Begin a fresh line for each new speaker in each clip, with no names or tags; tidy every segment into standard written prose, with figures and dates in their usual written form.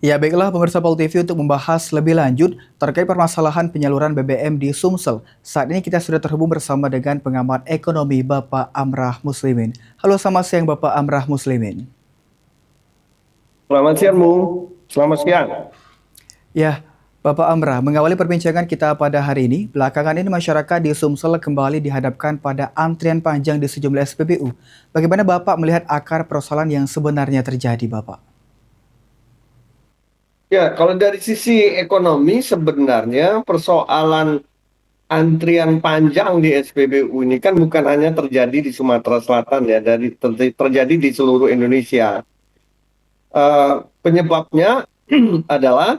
Ya, baiklah pemirsa Pol TV untuk membahas lebih lanjut terkait permasalahan penyaluran BBM di Sumsel. Saat ini kita sudah terhubung bersama dengan pengamat ekonomi Bapak Amrah Muslimin. Halo, selamat siang Bapak Amrah Muslimin.
Selamat siang, Mu. Selamat siang.
Ya, Bapak Amrah, mengawali perbincangan kita pada hari ini, belakangan ini masyarakat di Sumsel kembali dihadapkan pada antrian panjang di sejumlah SPBU. Bagaimana Bapak melihat akar persoalan yang sebenarnya terjadi, Bapak?
Ya, kalau dari sisi ekonomi sebenarnya persoalan antrian panjang di SPBU ini kan bukan hanya terjadi di Sumatera Selatan ya, terjadi di seluruh Indonesia. Penyebabnya adalah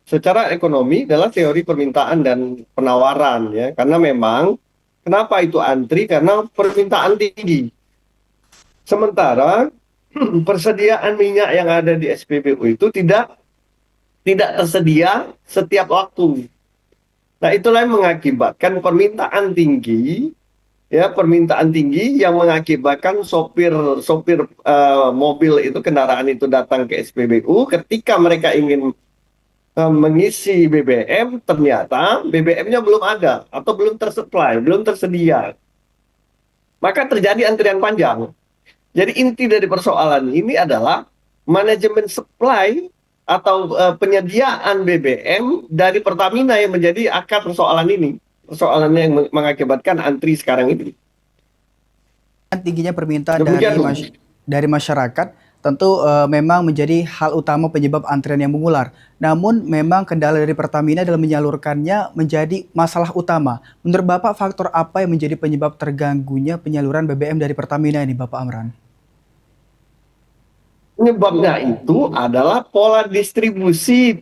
secara ekonomi adalah teori permintaan dan penawaran ya, karena memang kenapa itu antri karena permintaan tinggi. Sementara persediaan minyak yang ada di SPBU itu tidak tersedia setiap waktu. Nah, itulah yang mengakibatkan permintaan tinggi yang mengakibatkan sopir mobil itu kendaraan itu datang ke SPBU ketika mereka ingin mengisi BBM, ternyata BBM-nya belum ada atau belum tersuplai, belum tersedia. Maka terjadi antrian panjang. Jadi inti dari persoalan ini adalah manajemen supply atau penyediaan BBM dari Pertamina yang menjadi akar persoalan ini. Persoalannya yang mengakibatkan antri sekarang ini.
Tingginya permintaan
Demikian, Bu.
dari masyarakat tentu memang menjadi hal utama penyebab antrian yang mengular. Namun memang kendala dari Pertamina dalam menyalurkannya menjadi masalah utama. Menurut Bapak, faktor apa yang menjadi penyebab terganggunya penyaluran BBM dari Pertamina ini, Bapak Amran?
Penyebabnya itu adalah pola distribusi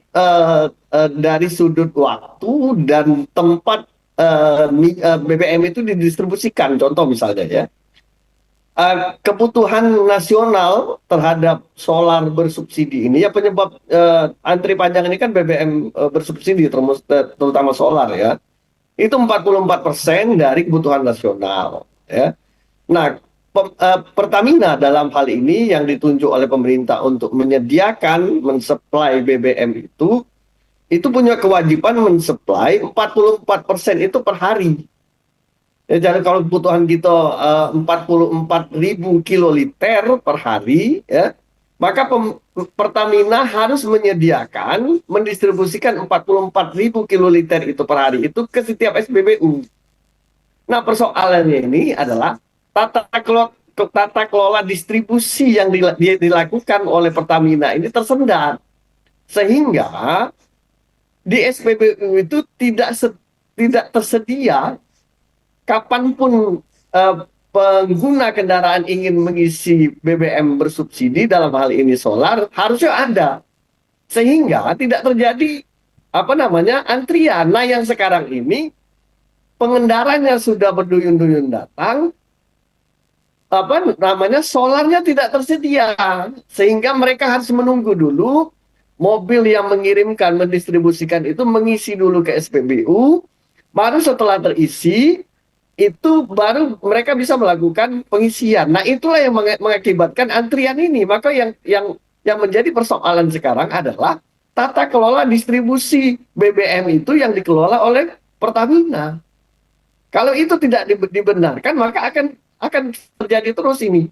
dari sudut waktu dan tempat BBM itu didistribusikan. Contoh misalnya ya, kebutuhan nasional terhadap solar bersubsidi ini ya penyebab antri panjang ini kan BBM bersubsidi terutama solar ya. Itu 44% dari kebutuhan nasional ya. Nah, Pertamina dalam hal ini yang ditunjuk oleh pemerintah untuk mensuplai BBM itu punya kewajiban mensuplai 44% itu per hari. Ya, jadi kalau kebutuhan kita 44.000 kiloliter per hari, ya, maka Pertamina harus mendistribusikan 44.000 kiloliter itu per hari itu ke setiap SPBU. Nah, persoalannya ini adalah tata kelola distribusi yang dilakukan oleh Pertamina ini tersendat. Sehingga di SPBU itu tidak tersedia kapanpun pengguna kendaraan ingin mengisi BBM bersubsidi dalam hal ini solar harusnya ada sehingga tidak terjadi antrian. Nah, yang sekarang ini pengendaranya sudah berduyun-duyun datang, solarnya tidak tersedia sehingga mereka harus menunggu dulu mobil yang mendistribusikan itu mengisi dulu ke SPBU, baru setelah terisi itu baru mereka bisa melakukan pengisian. Nah, itulah yang mengakibatkan antrian ini. Maka yang menjadi persoalan sekarang adalah tata kelola distribusi BBM itu yang dikelola oleh Pertamina. Kalau itu tidak dibenarkan, maka akan terjadi terus ini.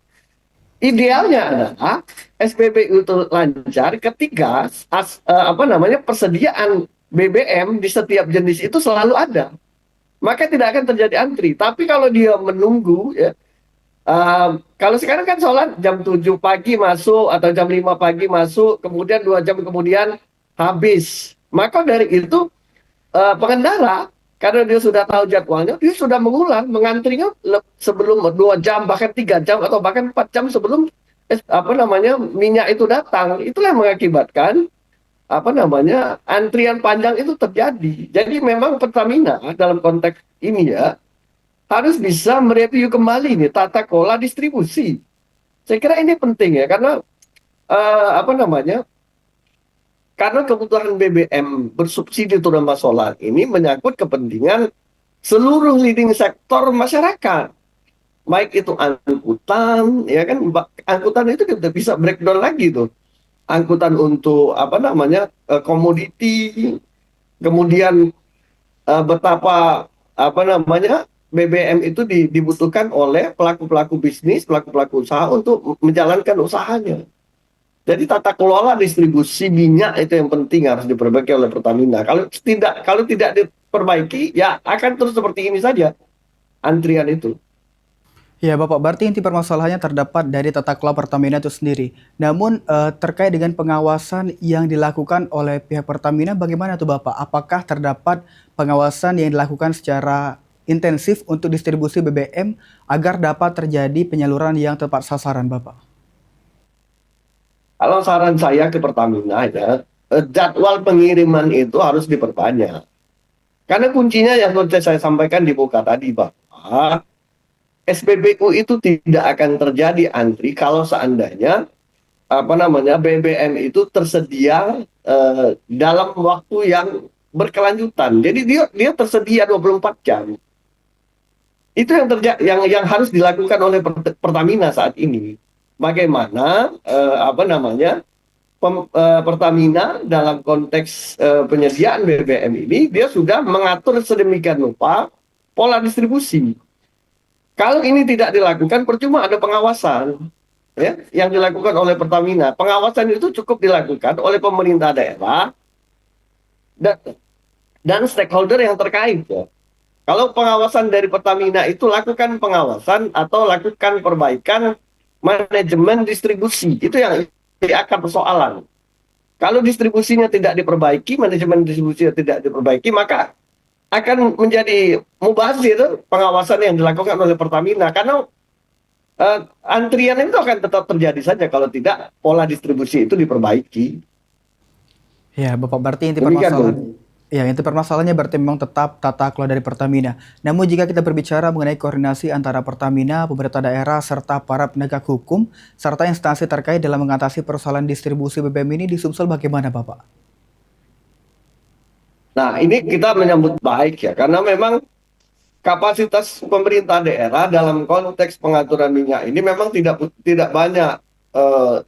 Idealnya adalah SPBU itu lancar ketika persediaan BBM di setiap jenis itu selalu ada, maka tidak akan terjadi antri. Tapi kalau dia menunggu ya, kalau sekarang kan solar jam 7 pagi masuk atau jam 5 pagi masuk, kemudian 2 jam kemudian habis. Maka dari itu pengendara karena dia sudah tahu jadwalnya, dia sudah mengantrinya sebelum 2 jam, bahkan 3 jam atau bahkan 4 jam sebelum minyak itu datang. Itulah yang mengakibatkan antrian panjang itu terjadi. Jadi memang Pertamina dalam konteks ini ya harus bisa mereview kembali nih tata kelola distribusi. Saya kira ini penting ya karena eh, apa namanya karena kebutuhan BBM bersubsidi terutama solar ini menyangkut kepentingan seluruh leading sektor masyarakat. Baik itu angkutan, ya kan, angkutan itu kita bisa breakdown lagi tuh. angkutan untuk komoditi, kemudian betapa BBM itu dibutuhkan oleh pelaku-pelaku bisnis, pelaku-pelaku usaha untuk menjalankan usahanya. Jadi tata kelola distribusi minyak itu yang penting harus diperbaiki oleh Pertamina. Kalau tidak diperbaiki, ya akan terus seperti ini saja antrian itu.
Ya, Bapak, berarti inti permasalahannya terdapat dari tata kelola Pertamina itu sendiri. Namun, terkait dengan pengawasan yang dilakukan oleh pihak Pertamina, bagaimana tuh Bapak? Apakah terdapat pengawasan yang dilakukan secara intensif untuk distribusi BBM agar dapat terjadi penyaluran yang tepat sasaran, Bapak?
Kalau saran saya ke Pertamina ya, jadwal pengiriman itu harus diperbanyak. Karena kuncinya yang seperti saya sampaikan di buka tadi, bahwa SPBU itu tidak akan terjadi antri kalau seandainya BBM itu tersedia dalam waktu yang berkelanjutan. Jadi dia tersedia 24 jam. Itu yang harus dilakukan oleh Pertamina saat ini. Bagaimana Pertamina dalam konteks penyediaan BBM ini dia sudah mengatur sedemikian rupa pola distribusi. Kalau ini tidak dilakukan, percuma ada pengawasan ya yang dilakukan oleh Pertamina. Pengawasan itu cukup dilakukan oleh pemerintah daerah dan, dan stakeholder yang terkait ya. Kalau pengawasan dari Pertamina itu lakukan pengawasan atau lakukan perbaikan manajemen distribusi, itu yang akar persoalan. Kalau distribusinya tidak diperbaiki, manajemen distribusinya tidak diperbaiki, maka akan menjadi mubazir pengawasan yang dilakukan oleh Pertamina. Karena antrian itu akan tetap terjadi saja kalau tidak pola distribusi itu diperbaiki.
Ya, Bapak, berarti inti
Demikian,
permasalahan
Bung.
ya, inti permasalahannya berarti memang tetap tata kelola dari Pertamina. Namun jika kita berbicara mengenai koordinasi antara Pertamina, pemerintah daerah, serta para penegak hukum, serta instansi terkait dalam mengatasi persoalan distribusi BBM ini di Sumsel bagaimana, Bapak?
Nah, ini kita menyambut baik ya, karena memang kapasitas pemerintah daerah dalam konteks pengaturan minyak ini memang tidak banyak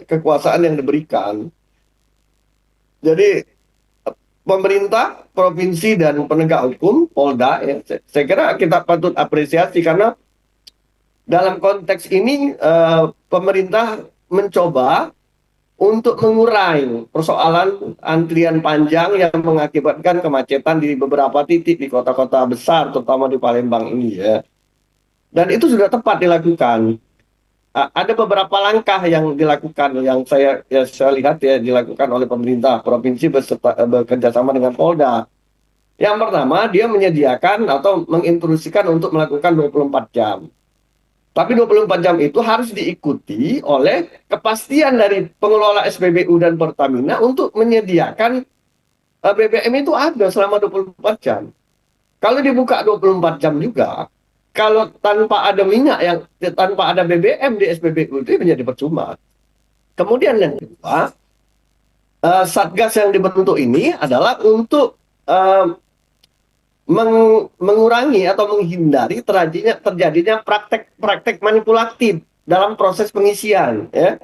kekuasaan yang diberikan. Jadi pemerintah provinsi dan penegak hukum Polda ya, saya kira kita patut apresiasi karena dalam konteks ini pemerintah mencoba untuk mengurai persoalan antrian panjang yang mengakibatkan kemacetan di beberapa titik di kota-kota besar, terutama di Palembang ini ya. Dan itu sudah tepat dilakukan. Ada beberapa langkah yang dilakukan, yang saya lihat ya dilakukan oleh pemerintah provinsi bekerja sama dengan Polda. Yang pertama, dia menyediakan atau menginstruksikan untuk melakukan 24 jam. Tapi 24 jam itu harus diikuti oleh kepastian dari pengelola SPBU dan Pertamina untuk menyediakan BBM itu ada selama 24 jam. Kalau dibuka 24 jam juga, kalau tanpa ada tanpa ada BBM di SPBU itu menjadi percuma. Kemudian yang kedua, Satgas yang dibentuk ini adalah untuk mengurangi atau menghindari terjadinya praktek manipulatif dalam proses pengisian ya.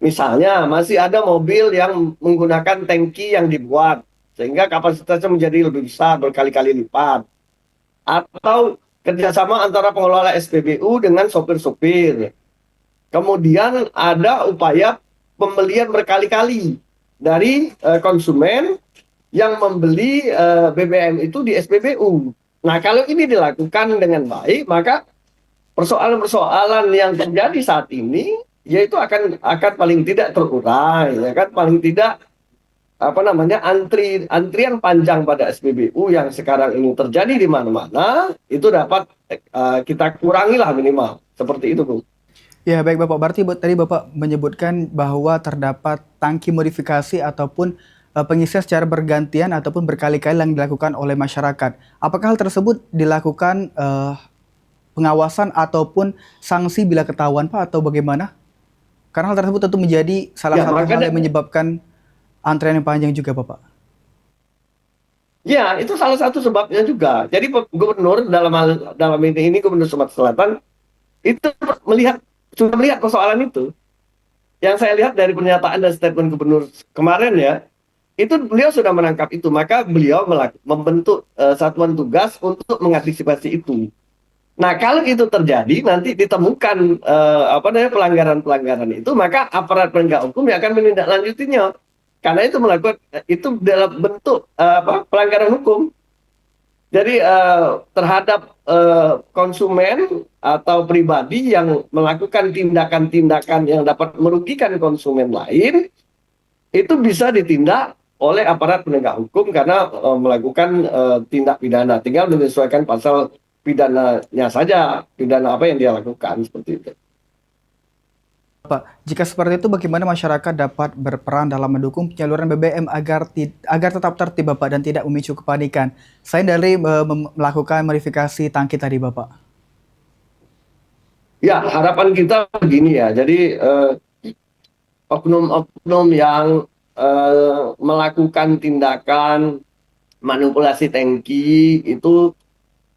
Misalnya masih ada mobil yang menggunakan tangki yang dibuat sehingga kapasitasnya menjadi lebih besar berkali-kali lipat, atau kerjasama antara pengelola SPBU dengan sopir-sopir. Kemudian ada upaya pembelian berkali-kali dari konsumen yang membeli BBM itu di SPBU. Nah, kalau ini dilakukan dengan baik, maka persoalan-persoalan yang terjadi saat ini yaitu akan paling tidak terurai, ya kan, paling tidak antrian panjang pada SPBU yang sekarang ini terjadi di mana-mana itu dapat kita kurangilah minimal seperti itu, Bung.
Ya, baik Bapak. Berarti tadi Bapak menyebutkan bahwa terdapat tangki modifikasi ataupun pengisian secara bergantian ataupun berkali-kali yang dilakukan oleh masyarakat. Apakah hal tersebut dilakukan pengawasan ataupun sanksi bila ketahuan, Pak, atau bagaimana? Karena hal tersebut tentu menjadi salah satu hal yang menyebabkan antrean yang panjang juga, Bapak.
Ya, itu salah satu sebabnya juga. Jadi gubernur dalam ini Gubernur Sumatera Selatan itu sudah melihat persoalan itu. yang saya lihat dari pernyataan dan statement gubernur kemarin ya, itu beliau sudah menangkap itu, maka beliau membentuk satuan tugas untuk mengantisipasi itu. Nah, kalau itu terjadi nanti ditemukan apa namanya pelanggaran-pelanggaran itu, maka aparat penegak hukum yang akan menindaklanjutinya. Karena itu melakukan itu dalam bentuk apa pelanggaran hukum. Jadi terhadap konsumen atau pribadi yang melakukan tindakan-tindakan yang dapat merugikan konsumen lain, itu bisa ditindak oleh aparat penegak hukum karena melakukan tindak pidana. Tinggal menyesuaikan pasal pidananya saja, pidana apa yang dia lakukan seperti itu.
Bapak, jika seperti itu bagaimana masyarakat dapat berperan dalam mendukung penyaluran BBM agar tetap tertib Bapak dan tidak memicu kepanikan? Selain dari melakukan modifikasi tangki tadi Bapak.
Ya, harapan kita begini ya. Jadi oknum-oknum yang melakukan tindakan manipulasi tangki itu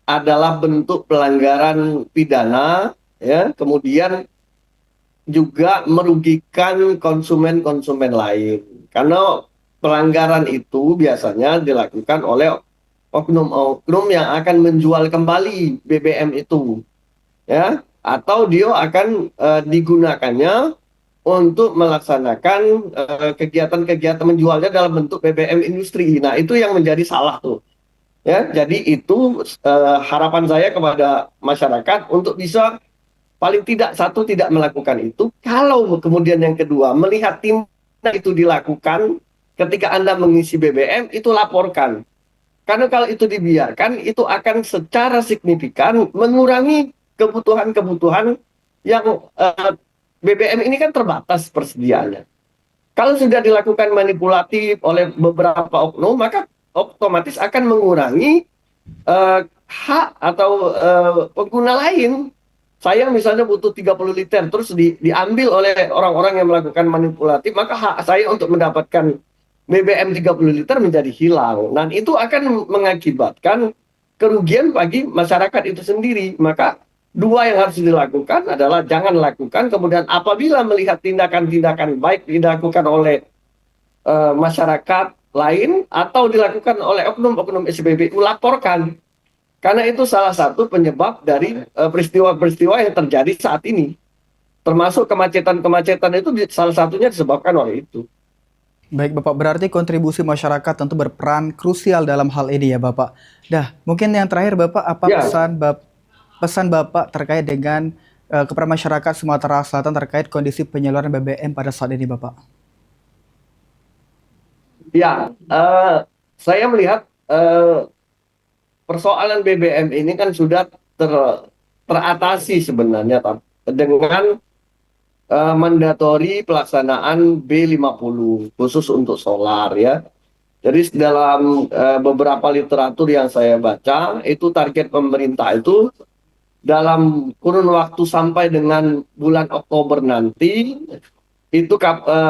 adalah bentuk pelanggaran pidana, ya. Kemudian juga merugikan konsumen-konsumen lain. Karena pelanggaran itu biasanya dilakukan oleh oknum-oknum yang akan menjual kembali BBM itu, ya, atau dia akan digunakannya untuk melaksanakan kegiatan-kegiatan menjualnya dalam bentuk BBM industri. Nah, itu yang menjadi salah tuh. Ya, jadi itu harapan saya kepada masyarakat untuk bisa paling tidak satu tidak melakukan itu. Kalau kemudian yang kedua melihat tindak itu dilakukan ketika Anda mengisi BBM itu laporkan. Karena kalau itu dibiarkan itu akan secara signifikan mengurangi kebutuhan-kebutuhan yang BBM ini kan terbatas persediaannya. Kalau sudah dilakukan manipulatif oleh beberapa oknum, maka otomatis akan mengurangi hak atau pengguna lain. Saya misalnya butuh 30 liter, terus diambil oleh orang-orang yang melakukan manipulatif, maka hak saya untuk mendapatkan BBM 30 liter menjadi hilang. Dan itu akan mengakibatkan kerugian bagi masyarakat itu sendiri. Maka dua yang harus dilakukan adalah jangan lakukan, kemudian apabila melihat tindakan-tindakan baik dilakukan oleh masyarakat lain atau dilakukan oleh oknum-oknum SPBU, laporkan. Karena itu salah satu penyebab dari peristiwa-peristiwa yang terjadi saat ini. Termasuk kemacetan-kemacetan itu salah satunya disebabkan oleh itu.
Baik Bapak, berarti kontribusi masyarakat tentu berperan krusial dalam hal ini ya Bapak. Dah, mungkin yang terakhir Bapak, apa
Ya,
pesan Bapak terkait dengan kepada masyarakat Sumatera Selatan terkait kondisi penyaluran BBM pada saat ini Bapak?
ya, saya melihat persoalan BBM ini kan sudah teratasi sebenarnya dengan mandatori pelaksanaan B50 khusus untuk solar ya. Jadi dalam beberapa literatur yang saya baca, itu target pemerintah itu dalam kurun waktu sampai dengan bulan Oktober nanti, itu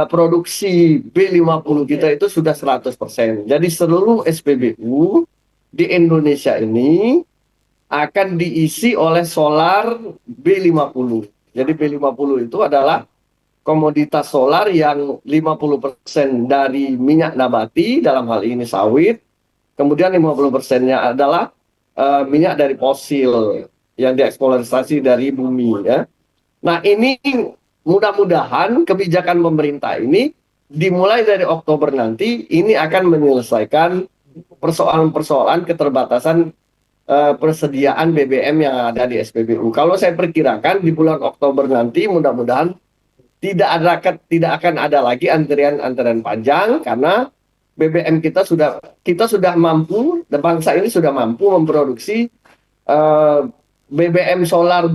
produksi B50 kita itu sudah 100%. Jadi seluruh SPBU di Indonesia ini akan diisi oleh solar B50. Jadi B50 itu adalah komoditas solar yang 50% dari minyak nabati, dalam hal ini sawit, kemudian 50%-nya adalah minyak dari fosil yang dieksploitasi dari bumi ya. Nah, ini mudah-mudahan kebijakan pemerintah ini dimulai dari Oktober nanti ini akan menyelesaikan persoalan-persoalan keterbatasan persediaan BBM yang ada di SPBU. Kalau saya perkirakan di bulan Oktober nanti mudah-mudahan tidak akan ada lagi antrian-antrian panjang karena BBM kita sudah mampu, bangsa ini sudah mampu memproduksi uh, BBM solar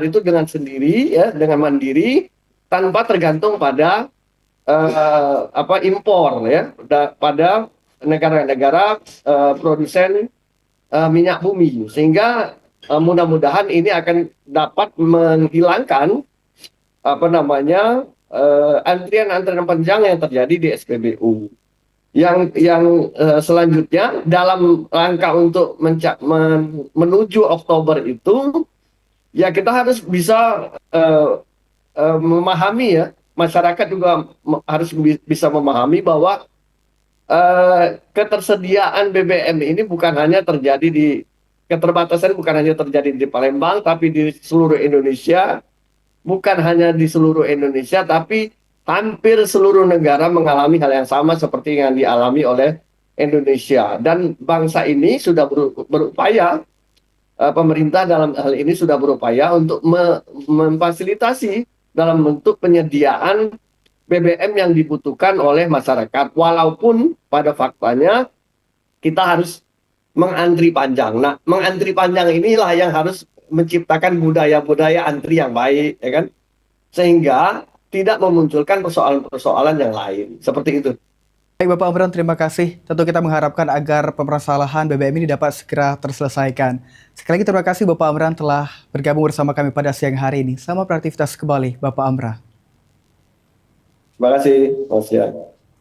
itu dengan sendiri ya, dengan mandiri tanpa tergantung pada impor ya, pada negara-negara produsen minyak bumi, sehingga mudah-mudahan ini akan dapat menghilangkan antrian-antrian panjang yang terjadi di SPBU. Yang selanjutnya dalam rangka untuk menuju Oktober itu ya kita harus bisa memahami ya, masyarakat juga harus bisa memahami bahwa ketersediaan BBM ini bukan hanya terjadi di keterbatasan bukan hanya terjadi di Palembang, tapi di seluruh Indonesia, bukan hanya di seluruh Indonesia, tapi hampir seluruh negara mengalami hal yang sama seperti yang dialami oleh Indonesia. Dan bangsa ini sudah berupaya, pemerintah dalam hal ini sudah berupaya untuk memfasilitasi dalam bentuk penyediaan BBM yang dibutuhkan oleh masyarakat. Walaupun pada faktanya kita harus mengantri panjang. Nah, mengantri panjang inilah yang harus menciptakan budaya-budaya antri yang baik, ya kan? Sehingga tidak memunculkan persoalan-persoalan yang lain. Seperti itu.
Baik Bapak Amran, terima kasih. Tentu kita mengharapkan agar permasalahan BBM ini dapat segera terselesaikan. Sekali lagi terima kasih Bapak Amran telah bergabung bersama kami pada siang hari ini. Selamat beraktivitas kembali Bapak Amran.
Terima kasih, Mas ya.